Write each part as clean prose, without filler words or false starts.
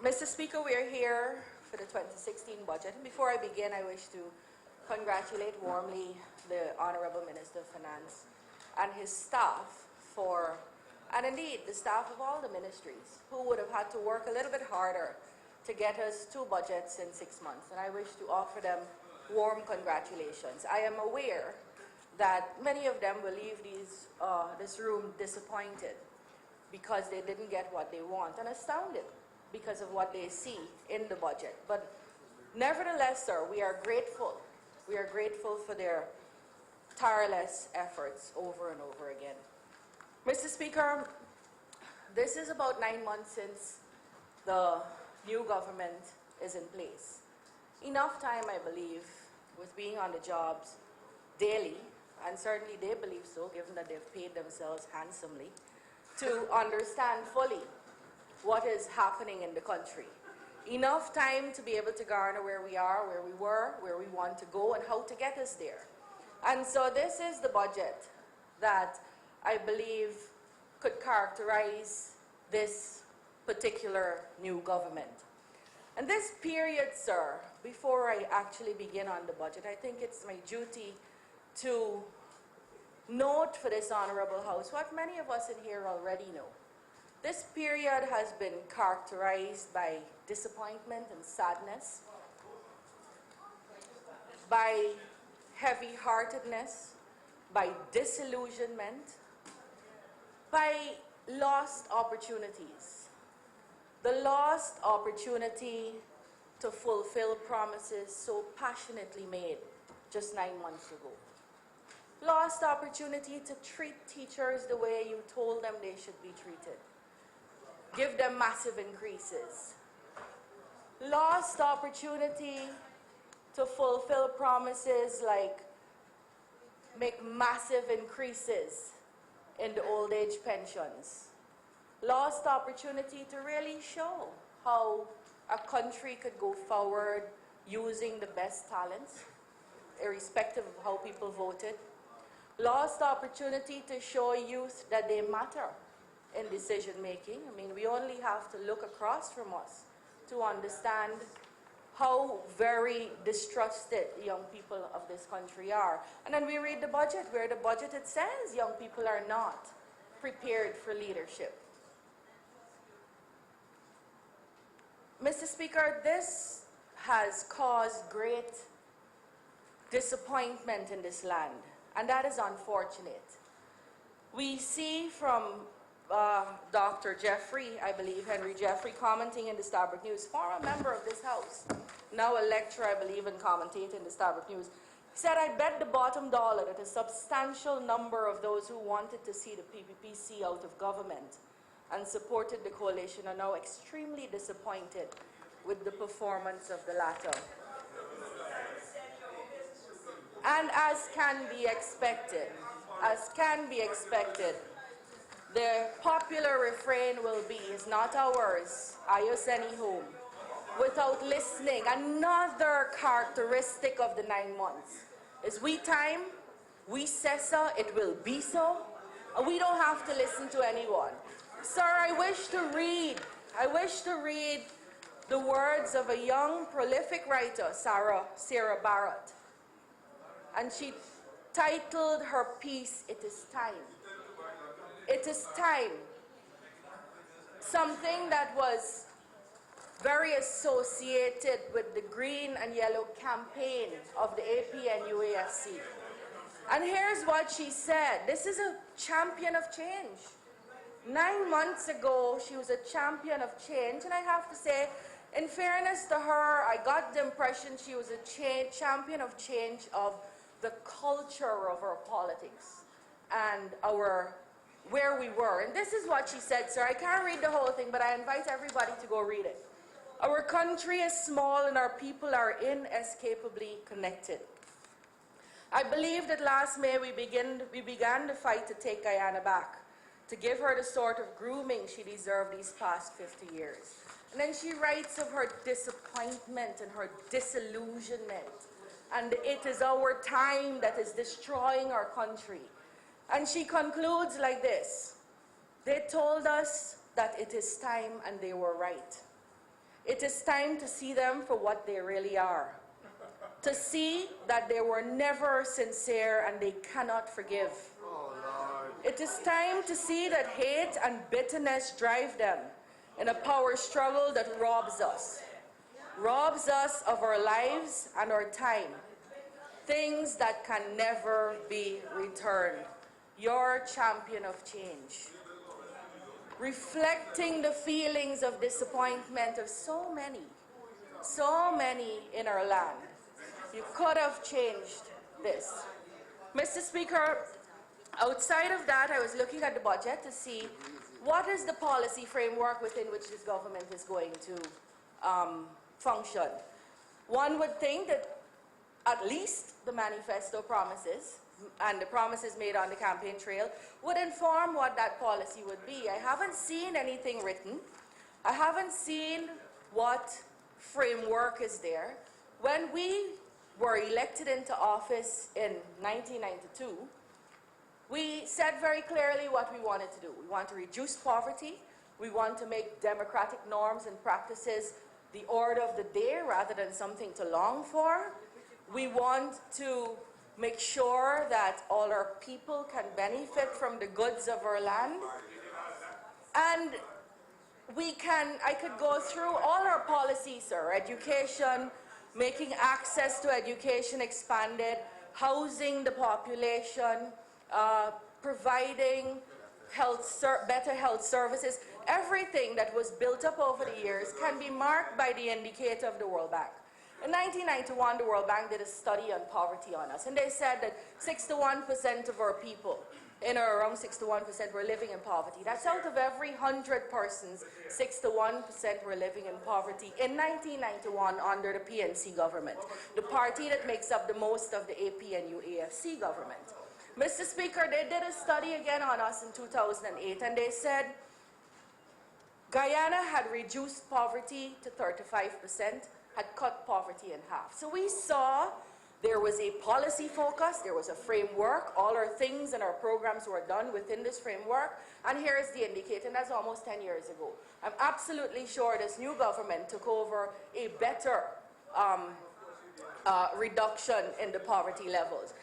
Mr. Speaker, we are here for the 2016 budget. And before I begin, I wish to congratulate warmly the Honorable Minister of Finance and his staff and indeed the staff of all the ministries who would have had to work a little bit harder to get us 2 budgets in 6 months. And I wish to offer them warm congratulations. I am aware that many of them will leave this room disappointed because they didn't get what they want and astounded because of what they see in the budget. But nevertheless, sir, we are grateful. We are grateful for their tireless efforts over and over again. Mr. Speaker, this is about 9 months since the new government is in place. Enough time, I believe, with being on the jobs daily, and certainly they believe so, given that they've paid themselves handsomely, to understand fully what is happening in the country. Enough time to be able to garner where we are, where we were, where we want to go, and how to get us there. And so this is the budget that I believe could characterize this particular new government. And this period, sir, before I actually begin on the budget, I think it's my duty to note for this Honorable House what many of us in here already know. This period has been characterized by disappointment and sadness, by heavy-heartedness, by disillusionment, by lost opportunities. The lost opportunity to fulfill promises so passionately made just 9 months ago. Lost opportunity to treat teachers the way you told them they should be treated. Give them massive increases. Lost opportunity to fulfill promises like make massive increases in the old age pensions. Lost opportunity to really show how a country could go forward using the best talents, irrespective of how people voted. Lost opportunity to show youth that they matter in decision making. I mean, we only have to look across from us to understand how very distrusted young people of this country are. And then we read the budget, where the budget it says young people are not prepared for leadership. Mr. Speaker, this has caused great disappointment in this land, and that is unfortunate. We see from Dr. Jeffrey, I believe, Henry Jeffrey, commenting in the Starbuck News, former member of this House, now a lecturer, I believe, and commentator in the Starbuck News, said, "I bet the bottom dollar that a substantial number of those who wanted to see the PPP out of government and supported the coalition are now extremely disappointed with the performance of the latter." And as can be expected, the popular refrain will be, "Is not ours, I send home," without listening. Another characteristic of the 9 months is we time, we say so, it will be so, and we don't have to listen to anyone. Sir, I wish to read the words of a young, prolific writer, Sarah Barrett. And she titled her piece, "It is Time." It is time. Something that was very associated with the green and yellow campaign of the APNUASC. And here's what she said. This is a champion of change. 9 months ago, she was a champion of change, and I have to say, in fairness to her, I got the impression she was a champion of change of the culture of our politics and where we were. And this is what she said, sir. I can't read the whole thing, but I invite everybody to go read it. "Our country is small and our people are inescapably connected. I believe that last May we began the fight to take Guyana back, to give her the sort of grooming she deserved these past 50 years. And then she writes of her disappointment and her disillusionment. And it is our time that is destroying our country. And she concludes like this. "They told us that it is time, and they were right. It is time to see them for what they really are. To see that they were never sincere and they cannot forgive. It is time to see that hate and bitterness drive them in a power struggle that robs us of our lives and our time, things that can never be returned. Your champion of change. Reflecting the feelings of disappointment of so many in our land. You could have changed this. Mr. Speaker, outside of that, I was looking at the budget to see what is the policy framework within which this government is going to function. One would think that at least the manifesto promises and the promises made on the campaign trail would inform what that policy would be. I haven't seen anything written. I haven't seen what framework is there. When we were elected into office in 1992, we said very clearly what we wanted to do. We want to reduce poverty. We want to make democratic norms and practices the order of the day rather than something to long for. We want to make sure that all our people can benefit from the goods of our land. And I could go through all our policies, sir. Education, making access to education expanded, housing the population, providing better health services. Everything that was built up over the years can be marked by the indicator of the World Bank. In 1991, the World Bank did a study on poverty on us, and they said that 61% of our people, around 61%, were living in poverty. That's out of every 100 persons, 61% were living in poverty in 1991 under the PNC government, the party that makes up the most of the APNU AFC government. Mr. Speaker, they did a study again on us in 2008, and they said Guyana had reduced poverty to 35%, had cut poverty in half. So we saw there was a policy focus, there was a framework, all our things and our programs were done within this framework, and here is the indicator, and that's almost 10 years ago. I'm absolutely sure this new government took over a better reduction in the poverty levels.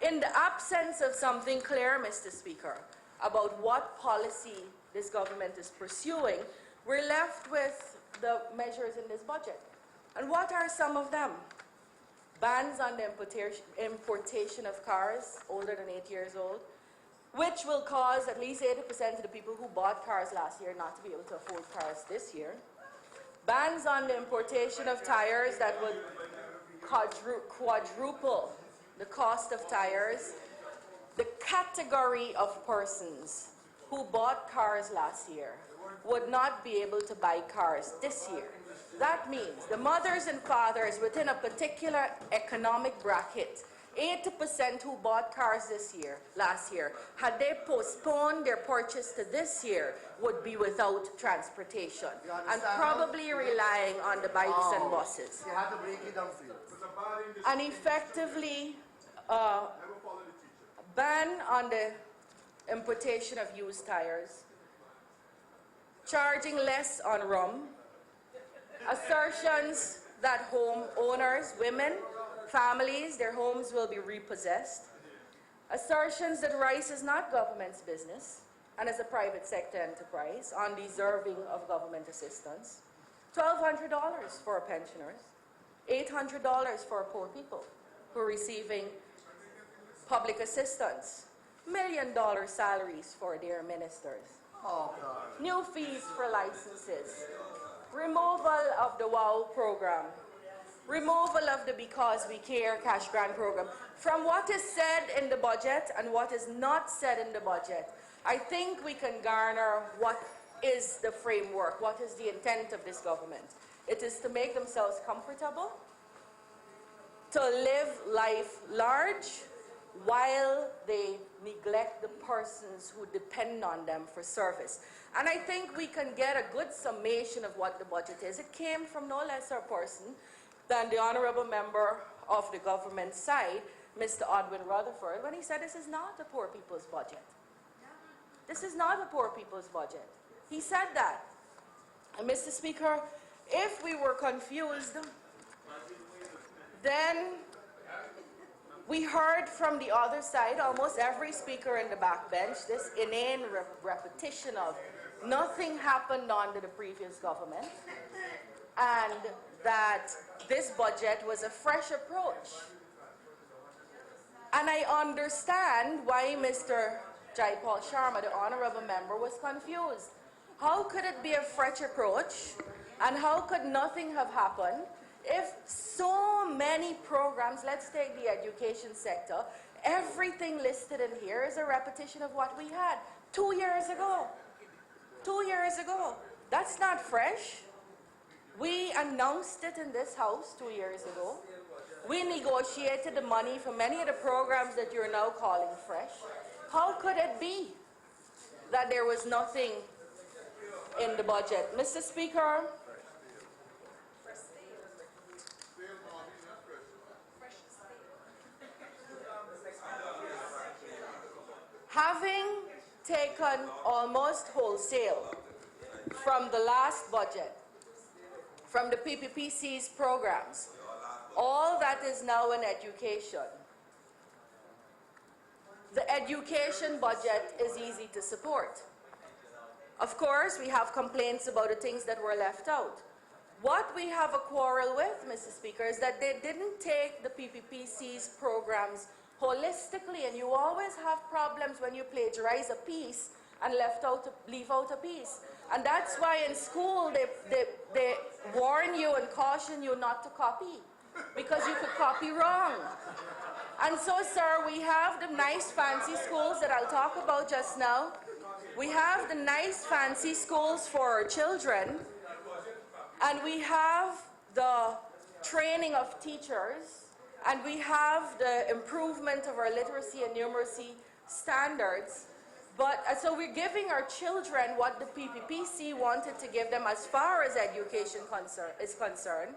In the absence of something clear, Mr. Speaker, about what policy this government is pursuing, we're left with the measures in this budget. And what are some of them? Bans on the importation of cars older than 8 years old, which will cause at least 80% of the people who bought cars last year not to be able to afford cars this year. Bans on the importation of tires that would quadruple the cost of tires. The category of persons who bought cars last year would not be able to buy cars this year. That means the mothers and fathers within a particular economic bracket, 80% who bought cars last year, had they postponed their purchase to this year, would be without transportation and probably relying on the bikes and buses. You have to break it down for you. And effectively ban on the importation of used tires, charging less on rum, assertions that home owners, women, families, their homes will be repossessed, assertions that rice is not government's business and is a private sector enterprise undeserving of government assistance, $1,200 for pensioners, $800 for poor people who are receiving public assistance, $1 million salaries for their ministers, new fees for licenses, removal of the WOW program, removal of the Because We Care cash grant program. From what is said in the budget and what is not said in the budget, I think we can garner what is the framework, what is the intent of this government. It is to make themselves comfortable, to live life large, while they neglect the persons who depend on them for service. And I think we can get a good summation of what the budget is. It came from no less a person than the honorable member of the government side, Mr. Odwin Rutherford, when he said this is not a poor people's budget. This is not a poor people's budget. He said that. And Mr. Speaker, If we were confused, then we heard from the other side, almost every speaker in the backbench, this inane repetition of nothing happened under the previous government, and that this budget was a fresh approach. And I understand why Mr. Jaipal Sharma, the honorable member, was confused. How could it be a fresh approach, and how could nothing have happened if so many programs, let's take the education sector, everything listed in here is a repetition of what we had 2 years ago. 2 years ago. That's not fresh. We announced it in this house 2 years ago. We negotiated the money for many of the programs that you're now calling fresh. How could it be that there was nothing in the budget? Mr. Speaker, having taken almost wholesale from the last budget, from the PPPC's programs, all that is now in education. The education budget is easy to support. Of course, we have complaints about the things that were left out. What we have a quarrel with, Mr. Speaker, is that they didn't take the PPPC's programs holistically, and you always have problems when you plagiarize a piece and leave out a piece. And that's why in school they warn you and caution you not to copy, because you could copy wrong. And so, sir, we have the nice fancy schools that I'll talk about just now. We have the nice fancy schools for our children, and we have the training of teachers, and we have the improvement of our literacy and numeracy standards. But so we're giving our children what the PPPC wanted to give them as far as education is concerned.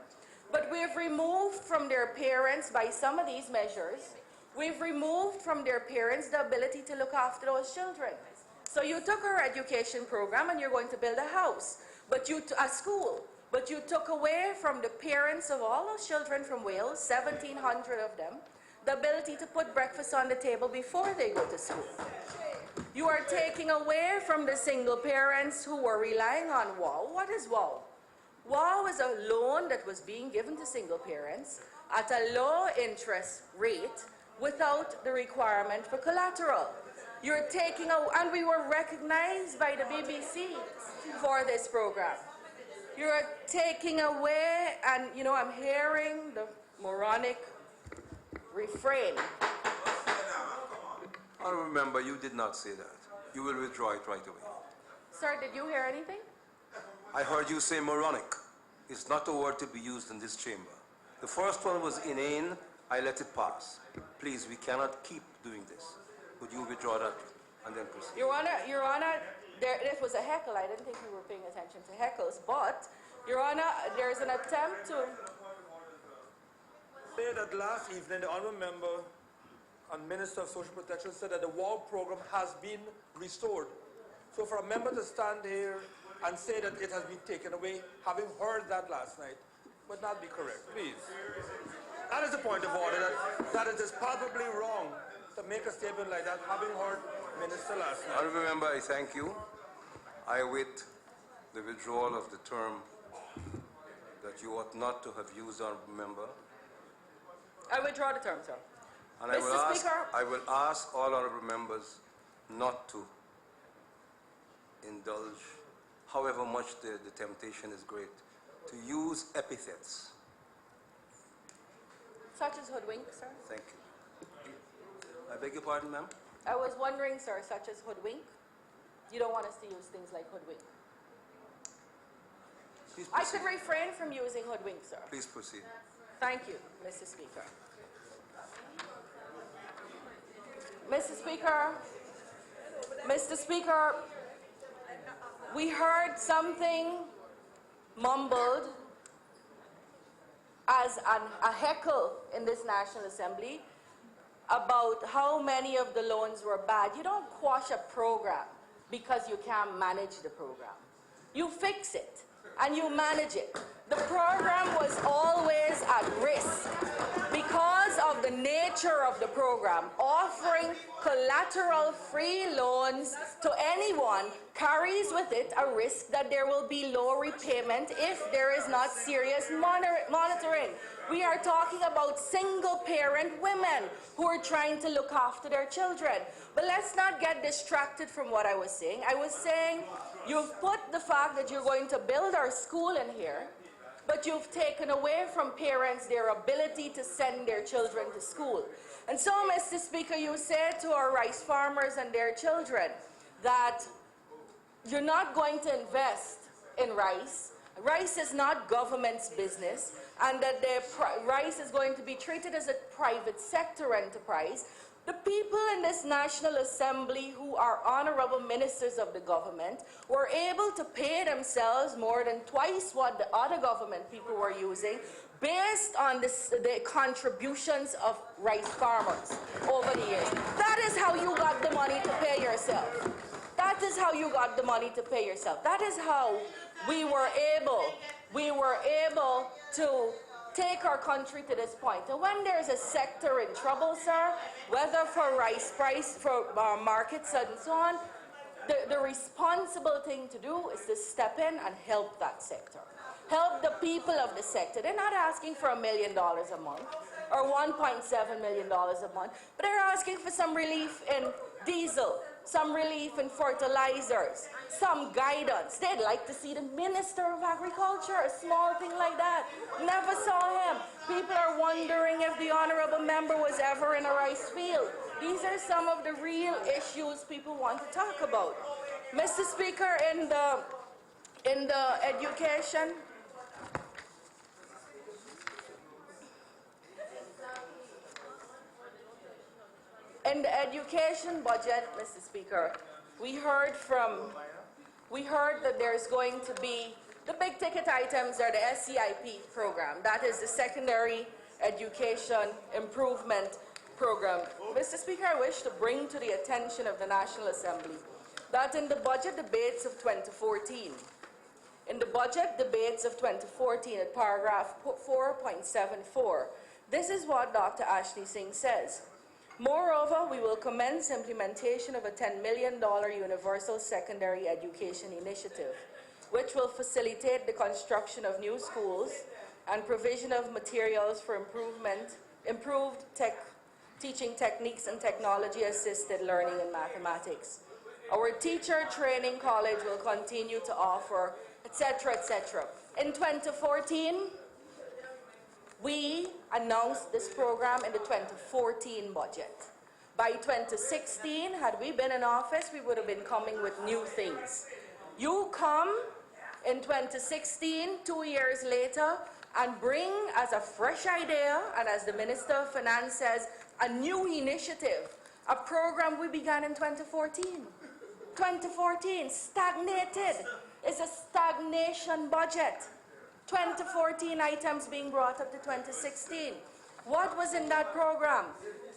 But we've removed from their parents, by some of these measures, we've removed from their parents the ability to look after those children. So you took our education program and you're going to build a house, a school. But you took away from the parents of all those children from Wales, 1,700 of them, the ability to put breakfast on the table before they go to school. You are taking away from the single parents who were relying on WOW. What is WOW? WOW is a loan that was being given to single parents at a low interest rate without the requirement for collateral. You're taking and we were recognized by the BBC for this program. You're taking away, and you know, I'm hearing the moronic refrain. Honourable Member, you did not say that. You will withdraw it right away. Sir, did you hear anything? I heard you say moronic. It's not a word to be used in this chamber. The first one was inane. I let it pass. Please, we cannot keep doing this. Would you withdraw that and then proceed? Your Honor, it was a heckle. I didn't think we were paying attention to heckles, but, Your Honor, there's an attempt to... Say that last evening, the honourable member and Minister of Social Protection said that the WOW program has been restored. So for a member to stand here and say that it has been taken away, having heard that last night, would not be correct, please. That is the point of order, that it is palpably wrong to make a statement like that, having heard Minister last night. Honourable Member, I thank you. I await the withdrawal of the term that you ought not to have used, Honourable Member. I withdraw the term, sir. And Mr. Speaker. I will ask all honourable members not to indulge, however much the temptation is great, to use epithets. Such as hoodwink, sir? Thank you. I beg your pardon, ma'am? I was wondering, sir, such as hoodwink? You don't want us to use things like hoodwink? Please I proceed. could refrain from using hoodwink, sir. Please proceed. Thank you, Mr. Speaker. Mr. Speaker, we heard something mumbled as a heckle in this National Assembly about how many of the loans were bad. You don't quash a program because you can't manage the program. You fix it. and you manage it. The program was always at risk because of the nature of the program. Offering collateral-free loans to anyone carries with it a risk that there will be low repayment if there is not serious monitoring. We are talking about single-parent women who are trying to look after their children. But let's not get distracted from what I was saying. I was saying you've put the fact that you're going to build our school in here, but you've taken away from parents their ability to send their children to school. And so, Mr. Speaker, you said to our rice farmers and their children that you're not going to invest in rice. Rice is not government's business, and that rice is going to be treated as a private sector enterprise. The people in this National Assembly who are honorable ministers of the government were able to pay themselves more than twice what the other government people were using based on the contributions of rice farmers over the years. That is how you got the money to pay yourself. That is how you got the money to pay yourself. That is how we were able to take our country to this point. And when there's a sector in trouble, sir, whether for rice price, for markets and so on, the responsible thing to do is to step in and help that sector. Help the people of the sector. They're not asking for $1 million a month or $1.7 million a month, but they're asking for some relief in diesel, some relief in fertilizers, some guidance. They'd like to see the Minister of Agriculture, a small thing like that. Never saw him. People are wondering if the honorable member was ever in a rice field. These are some of the real issues people want to talk about. Mr. Speaker, in the education, budget, Mr. Speaker, we heard that there's going to be, the big ticket items are the SCIP program. That is the Secondary Education Improvement Program. Mr. Speaker, I wish to bring to the attention of the National Assembly that in the budget debates of 2014, at paragraph 4.74, this is what Dr. Ashley Singh says. Moreover, we will commence implementation of a $10 million universal secondary education initiative, which will facilitate the construction of new schools and provision of materials for improved teaching techniques and technology-assisted learning in mathematics. Our teacher training college will continue to offer, etc., etc. In 2014, we announced this program in the 2014 budget. By 2016, had we been in office, we would have been coming with new things. You come in 2016, 2 years later, and bring as a fresh idea, and as the Minister of Finance says, a new initiative, a program we began in 2014. 2014, stagnated. It's a stagnation budget. 2014 items being brought up to 2016. What was in that program?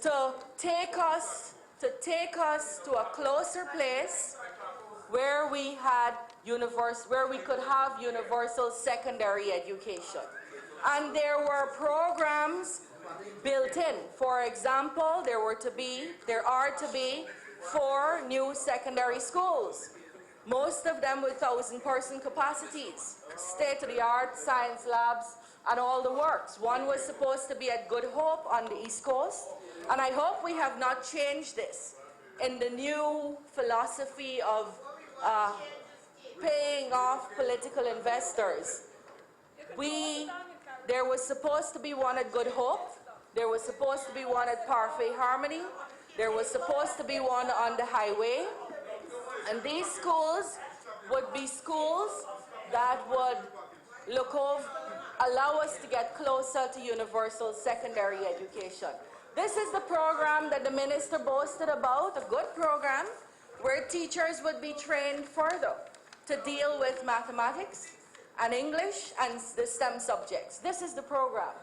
To take us to a closer place where we could have universal secondary education. And there were programs built in. For example, there are to be 4 new secondary schools. Most of them with 1,000-person capacities, state-of-the-art science labs, and all the works. One was supposed to be at Good Hope on the East Coast, and I hope we have not changed this in the new philosophy of paying off political investors. There was supposed to be one at Good Hope, there was supposed to be one at Parfait Harmony, there was supposed to be one on the highway, and these schools would be schools that would allow us to get closer to universal secondary education. This is the program that the minister boasted about, a good program, where teachers would be trained further to deal with mathematics and English and the STEM subjects. This is the program.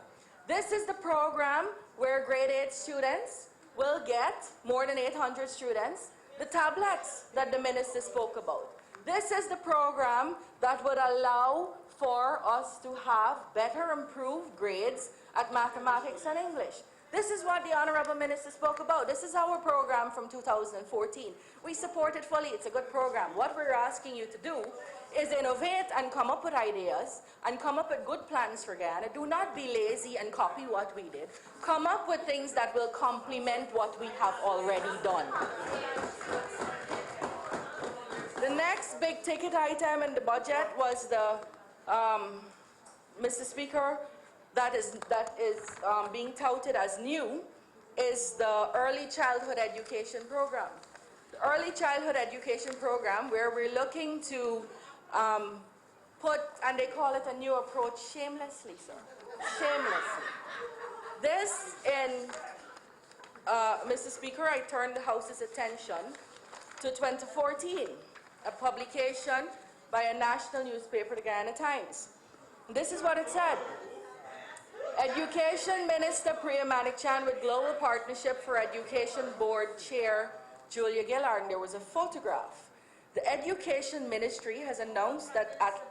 This is the program where grade 8 students will get, more than 800 students, the tablets that the minister spoke about. This is the program that would allow for us to have better improved grades at mathematics and English. This is what the Honorable Minister spoke about. This is our program from 2014. We support it fully. It's a good program. What we're asking you to do is innovate and come up with ideas and come up with good plans for Guyana. Do not be lazy and copy what we did. Come up with things that will complement what we have already done. The next big ticket item in the budget was the, Mr. Speaker, that is being touted as new, is the Early Childhood Education Program. The Early Childhood Education Program, where we're looking to put, and they call it a new approach, shamelessly, sir. Shamelessly. This, Mr. Speaker, I turn the House's attention to 2014, a publication by a national newspaper, the Guyana Times. This is what it said. Education Minister Priya Manickchand with Global Partnership for Education Board Chair Julia Gillard. And there was a photograph. The Education Ministry has announced that at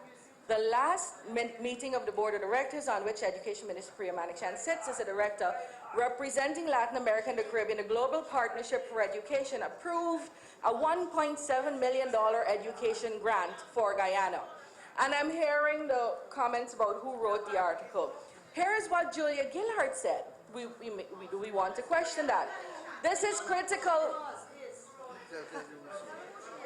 the last meeting of the Board of Directors, on which Education Minister Priya Manickchand sits as a director, representing Latin America and the Caribbean, the Global Partnership for Education approved a $1.7 million education grant for Guyana. And I'm hearing the comments about who wrote the article. Here's what Julia Gillard said. We want to question that. This is critical.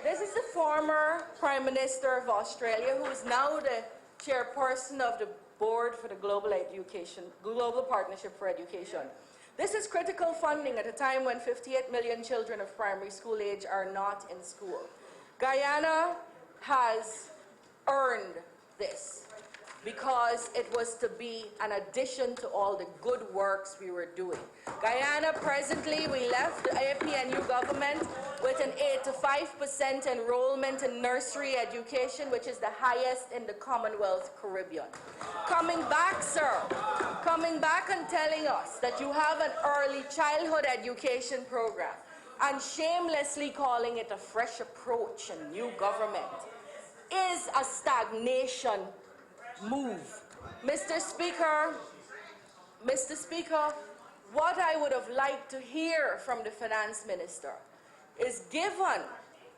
This is the former Prime Minister of Australia, who is now the chairperson of the board for the Global Partnership for Education. This is critical funding at a time when 58 million children of primary school age are not in school. Guyana has earned this because it was to be an addition to all the good works we were doing. Guyana, presently, we left the APNU government with an 8 to 5% enrollment in nursery education, which is the highest in the Commonwealth Caribbean. Coming back, sir, coming back and telling us that you have an early childhood education program and shamelessly calling it a fresh approach and new government is a stagnation move. Mr. Speaker, what I would have liked to hear from the Finance Minister is, given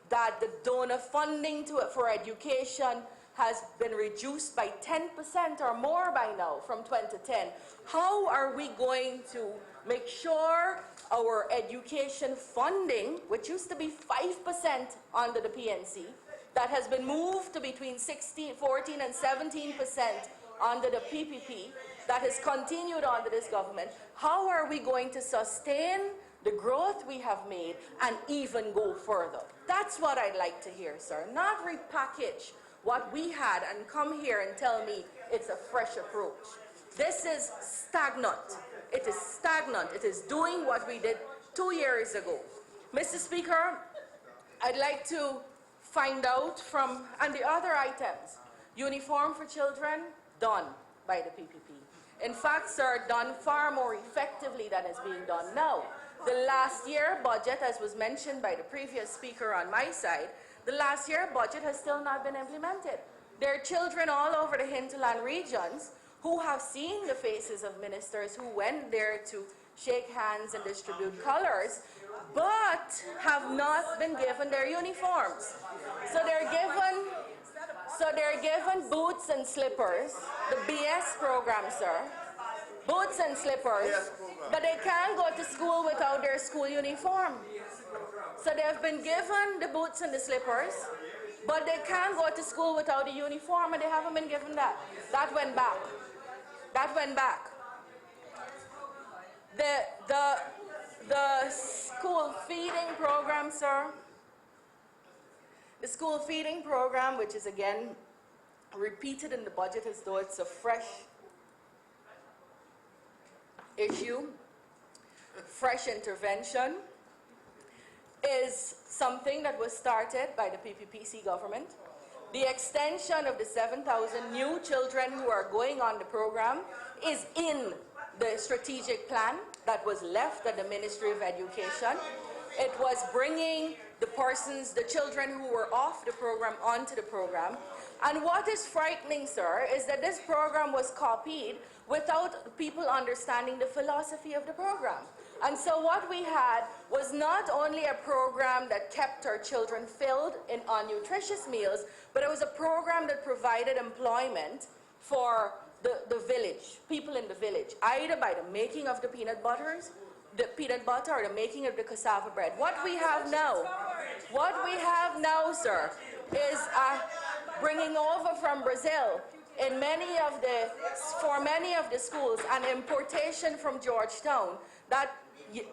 that the donor funding for education has been reduced by 10% or more by now from 2010, how are we going to make sure our education funding, which used to be 5% under the PNC, that has been moved to between 14 and 17% under the PPP, that has continued under this government, how are we going to sustain the growth we have made and even go further? That's what I'd like to hear, sir. Not repackage what we had and come here and tell me it's a fresh approach. This is stagnant. It is stagnant. It is doing what we did 2 years ago. Mr. Speaker, I'd like to find out from, and the other items, uniform for children, done by the PPP. In fact, sir, done far more effectively than is being done now. The last year budget, as was mentioned by the previous speaker on my side, the last year budget has still not been implemented. There are children all over the hinterland regions who have seen the faces of ministers who went there to shake hands and distribute colors, but have not been given their uniforms. So they're given boots and slippers, the BS program, sir, boots and slippers, but they can't go to school without their school uniform. So they've been given the boots and the slippers, but they can't go to school without a uniform, and they haven't been given that. That went back. That went back. The school feeding program, sir, the school feeding program, which is again repeated in the budget as though it's a fresh issue, fresh intervention, is something that was started by the PPPC government. The extension of the 7,000 new children who are going on the program is in the strategic plan that was left at the Ministry of Education. It was bringing the children who were off the program onto the program. And what is frightening, sir, is that this program was copied without people understanding the philosophy of the program. And so what we had was not only a program that kept our children filled on nutritious meals, but it was a program that provided employment for the village, people in the village, either by the making of the peanut butter or the making of the cassava bread. What we have now, sir, is bringing over from Brazil for many of the schools, an importation from Georgetown, that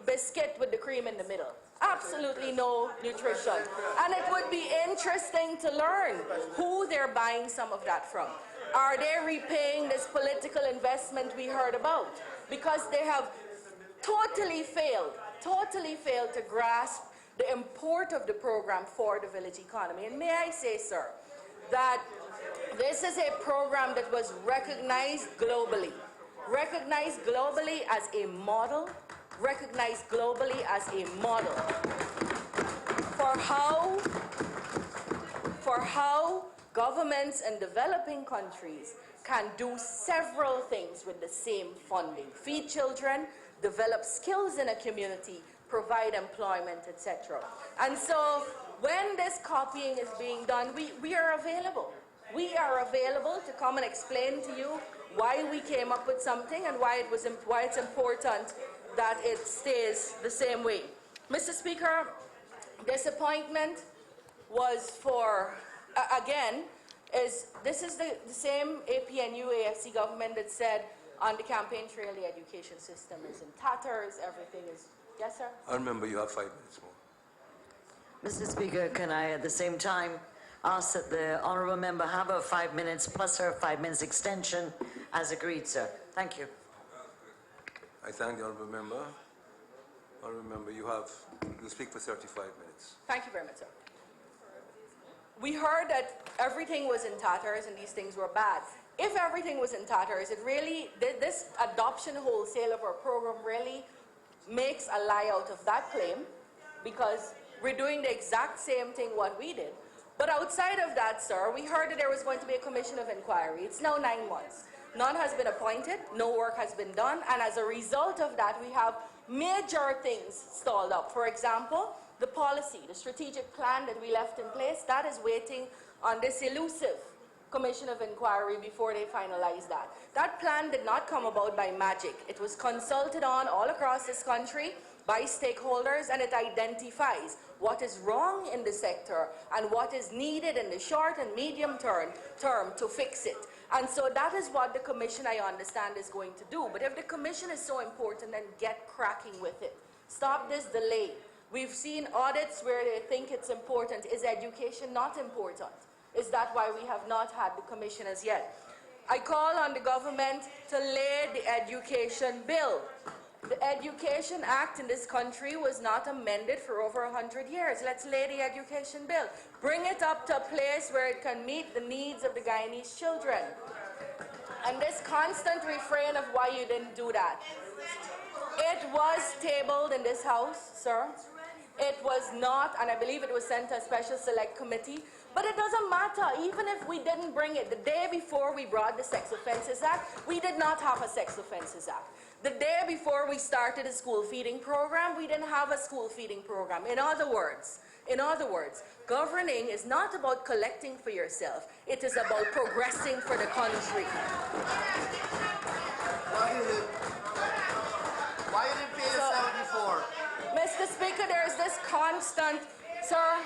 biscuit with the cream in the middle. Absolutely no nutrition. And it would be interesting to learn who they're buying some of that from. Are they repaying this political investment we heard about? Because they have totally failed to grasp the import of the program for the village economy. And may I say, sir, that this is a program that was recognized globally as a model, for how governments in developing countries can do several things with the same funding. Feed children, develop skills in a community, provide employment, etc. And so when this copying is being done, we are available. We are available to come and explain to you why we came up with something and why it's important that it stays the same way. Mr. Speaker, disappointment was for, again, this is the same APNU AFC government that said on the campaign trail the education system is in tatters, everything is, yes sir? I remember you have 5 minutes more. Mr. Speaker, can I at the same time ask that the honourable member have her 5 minutes plus her 5 minutes extension as agreed, sir? Thank you. I thank the honourable member. Honourable member, you speak for 35 minutes. Thank you very much, sir. We heard that everything was in tatters and these things were bad. If everything was in tatters, this adoption wholesale of our program really makes a lie out of that claim, because we're doing the exact same thing what we did. But outside of that, sir, we heard that there was going to be a commission of inquiry. It's now 9 months. None has been appointed, no work has been done, and as a result of that, we have major things stalled up. For example, the policy, the strategic plan that we left in place, that is waiting on this elusive commission of inquiry before they finalize that. That plan did not come about by magic. It was consulted on all across this country by stakeholders, and it identifies what is wrong in the sector and what is needed in the short and medium term to fix it. And so that is what the commission, I understand, is going to do. But if the commission is so important, then get cracking with it. Stop this delay. We've seen audits where they think it's important. Is education not important? Is that why we have not had the commission as yet? I call on the government to lay the education bill. The Education Act in this country was not amended for over 100 years. Let's lay the education bill. Bring it up to a place where it can meet the needs of the Guyanese children. And this constant refrain of why you didn't do that. It was tabled in this house, sir. It was not, and I believe it was sent to a special select committee. But it doesn't matter, even if we didn't bring it. The day before we brought the Sex Offences Act, we did not have a Sex Offences Act. The day before we started a school feeding program, we didn't have a school feeding program. In other words, governing is not about collecting for yourself. It is about progressing for the country. Why you didn't pay the 74? Mr. Speaker, there's this constant, sir,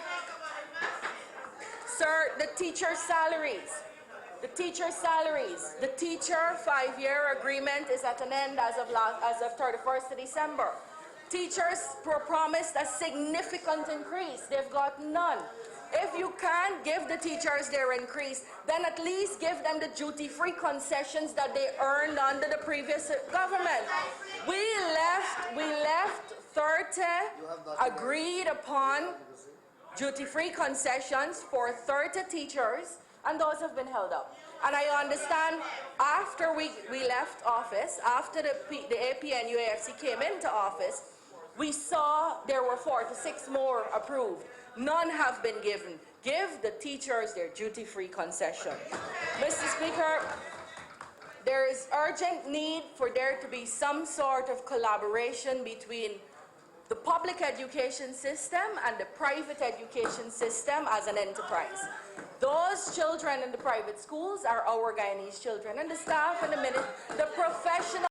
the teacher salaries. The teacher 5-year agreement is at an end as of 31st of December. Teachers were promised a significant increase. They've got none. If you can't give the teachers their increase, then at least give them the duty-free concessions that they earned under the previous government. We left 30 agreed upon duty-free concessions for 30 teachers, and those have been held up. And I understand after we left office, after the APNU AFC came into office, We saw there were 46 more approved. None have been given. Give the teachers their duty-free concession. Mr. Speaker, there is urgent need for there to be some sort of collaboration between the public education system and the private education system as an enterprise. Those children in the private schools are our Guyanese children, and the staff and the professional